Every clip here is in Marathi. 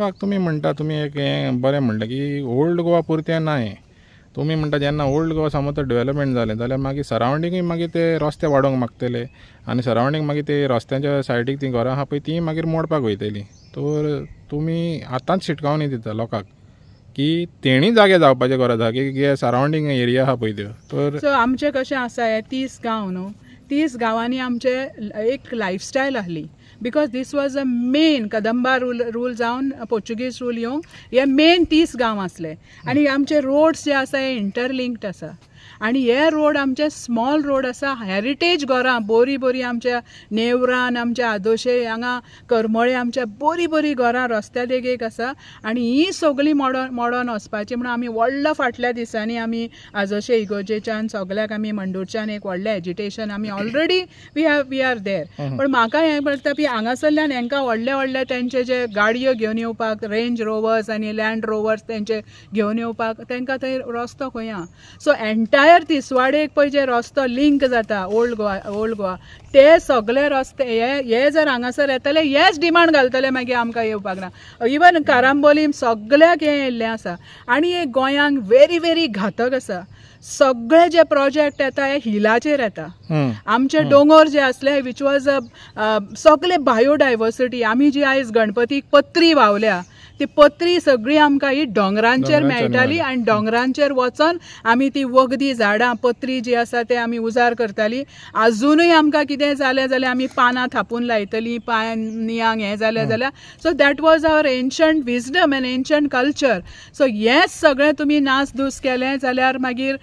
म्हाका तुमी म्हणटा तुमी एक हें बरें म्हणटा की ओल्ड गोवा पुरतें ना हें. तुमी म्हणटा जेन्ना ओल्ड गोवा समज डेवलपमेंट जालें जाल्यार मागीर सरावंडिंगूय मागीर ते रस्ते वाडोवंक मागतले आनी सरावंडींग मागीर ते रस्त्याच्या सायडीक तीं घरां आहा पळय तीं मागीर मोडपाक वयतलीं. तर तुमी आतांच शिटकावणी दिता लोकांक की तेणी जागे जावपाचे गरज आहा की जे सरावंडींग एरिया आहा पळय त्यो. तर सो आमचें कशें आसा हे 30 गांव न्हू, 30 गांवांनी आमचे एक लायफस्टायल आहली. Because this was a main Kadamba rule जावन पोर्चुगीज रूल येवंक हे मेन 30 गांव आसले आनी आमचे रोड्स जे आसा हे इंटरलिंक्ड आसा आनी हे रोड आमचे स्मॉल रोड आसा. हेरिटेज घरां बरी बरी आमच्या नेवरान आमच्या आदोशे हांगा करमळे आमच्या बरी बरी घरां रस्त्या देगेक आसा आनी ही सगळीं मोडोन वचपाची म्हणून आमी व्हडल्या फाटल्या दिसांनी आमी आजोशे इगोजेच्यान सगळ्याक आमी मंडूरच्यान एक व्हडलें एजिटेशन आमी ऑलरेडी वी आर देर. पण म्हाका हें पडटा की हांगासरल्यान हेंकां व्हडले तेंचे जे गाडयो घेवन येवपाक रेंज रोवर्स आनी लँड रोवर्स तेंचे घेवन येवपाक तेंकां थंय रस्तो खंय आहा. सो एंटायर तिसवाडेक पळय जे रस्तो लिंक जाता ओल्ड गोवा ते सगळे रस्ते हे जर हांगासर येतले हेच डिमांड घालतले मागीर आमकां येवपाक ना. इवन कारांबोलीम सगळ्याक हें येयल्लें आसा आनी हे गोंयांक व्हेरी व्हेरी घातक आसा. सगळे जे प्रोजेक्ट येता हे हिलाचेर येता. आमचे दोंगर जे असले विच वॉज सगळे बायोडायवर्सिटी आमी जी आयज गणपतीक पत्री वावल्या ती पत्री सगळी आमकां ही दोंगरांचेर मेळटाली आनी दोंगरांचेर वचोन आमी ती वखदी झाडां पत्री जी आसा ते आमी उजार करताली. अजुनूय आमकां कितें जालें जाल्यार आमी पानां थापून लायतलीं पांयांक हें जालें जाल्यार. So that was our ancient wisdom and ancient culture. So हेंच सगळें तुमी नासधूस केलें जाल्यार मागीर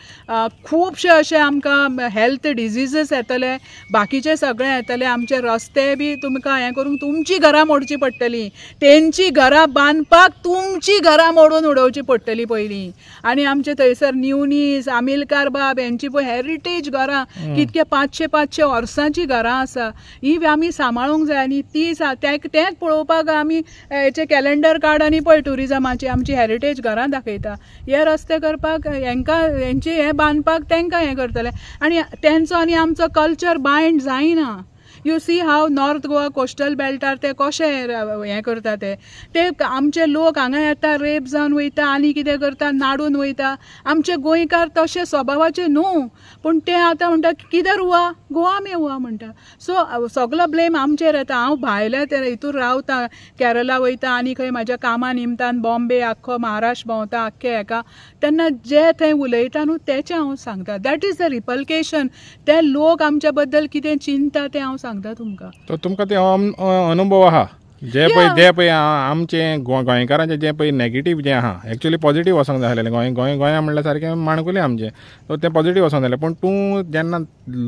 खुबशे अशे आमकां हेल्थ डिजीजीस येतले, बाकीचे सगळें येतलें. आमचे रस्ते बी तुमकां हें करूंक तुमची घरां मोडची पडटलीं, तेंची घरां बांदपाक तुमची घरां मोडून उडोवची पडटलीं पयलीं. आनी आमचे थंयसर न्यूनीस आमिलकार बाब हेंची पळय हेरिटेज घरां कितके 500 वर्सांची घरां आसा ही आमी सांबाळूंक जाय आनी ती तेंच पळोवपाक आमी हेचे कॅलेंडर कार्ड आनी पळय टुरिजमाची आमची हेरिटेज घरां दाखयता. हे रस्ते करपाक हेंचे हें बांदपाक तेंकां हें करतले आनी तेंचो आनी आमचो कल्चर बायंड जायना. You see how North Goa coastal बेल्टार ते कशे हें करता ते आमचे लोक हांगा येता रेप जावन वयता आनी कितें करता नाडून वयता. आमचे गोंयकार तशे स्वभावाचे न्हू पूण ते आतां म्हणटा कितें रुवा गोवा मे हुआ म्हणटा. सो सगळो ब्लेम आमचेर येता. हांव भायल्या ते हितूर रावता केरला वयता आनी खंय म्हाज्या कामा निमतान बॉम्बे आख्खो महाराष्ट्र भोंवता आख्खे हेका तेन्ना जे थंय उलयता न्हू तेचें हांव सांगता. That is the replication. ते लोक आमच्या बद्दल कितें चिंता तें हांव सांगता तुमकां. तर तुमकां ते अनुभव आहा जे पळय आमचे गोंयकारांचे जे पळय नेगेटीव जे आहा एक्चुअली पॉझिटीव वचोंक जाय आसलेलें. गोंया म्हणल्यार सारकें माणकुलें आमचें. सो तें पॉझिटीव वचोंक जाय. पूण तूं जेन्ना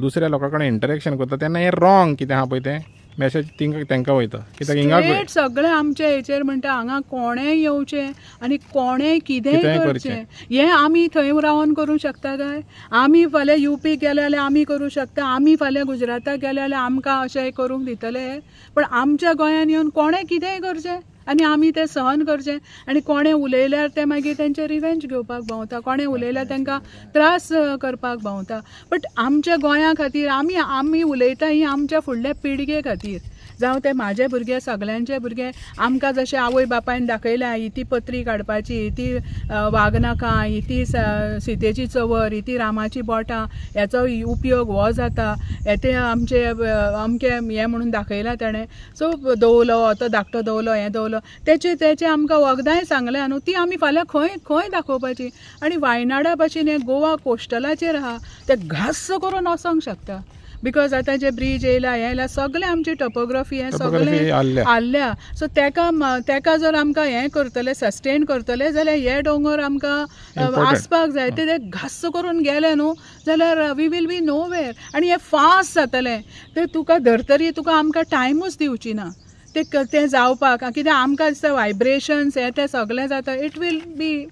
दुसऱ्या लोकां कडेन इंटरेक्शन करता तेन्ना हें रॉंग कितें आहा पळय तें मॅसेज तांकां वयता कित्याक हिंगा सगळें आमचे हेचेर म्हणटा हांगा कोणेंय येवचें आनी कोणेंय कितेंय करचें हें आमी थंय रावन करूंक शकता काय? आमी फाल्यां UP गेले जाल्यार आमी करूंक शकता, आमी फाल्यां गुजराताक गेले जाल्यार आमकां अशें करूंक दितले. पण आमच्या गोंयांत येवन कोणें कितेंय करचें आनी आमी तें सहन करचें आनी कोणें उलयल्यार ते मागीर तेंचे रिवेंज घेवपाक भोंवता, कोणें उलयल्यार तांकां त्रास करपाक भोंवता. बट आमच्या गोंया खातीर आमी उलयता ही आमच्या फुडल्या पिळगे खातीर जावं ते म्हाजे भुरगे सगळ्यांचे भुरगे. आमकां जशें आवय बापायन दाखयल्या ही ती पत्री काडपाची, ही ती वागनाकां, ही ती सीतेची चवर, ही ती रामाची बोटां, हेचो उपयोग हो जाता ते आमचे अमके हें म्हणून दाखयलां ताणें. सो दवलो तो धाकटो दवलो हें दवलो तेचे आमकां वखदांय सांगल्या न्हू ती आमी फाल्यां खंय दाखोवपाची. आनी वायनाडा भाशेन हें गोवा कोस्टलाचेर आहा ते घास्स करून वचोंक शकता. बिकॉज आतां जे ब्रिज येयला सगळें आमची टोपोग्राफी हें सगळें आल्ल्या. सो तेका जर आमकां हें करतले सस्टेन करतले जाल्यार हे दोंगर आमकां आसपाक जाय. ते घास्स करून गेले न्हू जाल्यार वी वील बी नोवेर आनी हें फास्ट जातलें. ते तुका धरतरी तुका आमकां टायमूच दिवची ना तें जावपाक. कित्याक आमकां दिसता वायब्रेशन्स हें तें सगळें जाता. It will be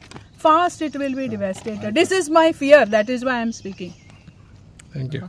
fast, it will be devastated. This is my fear. That is why I am speaking. Thank you.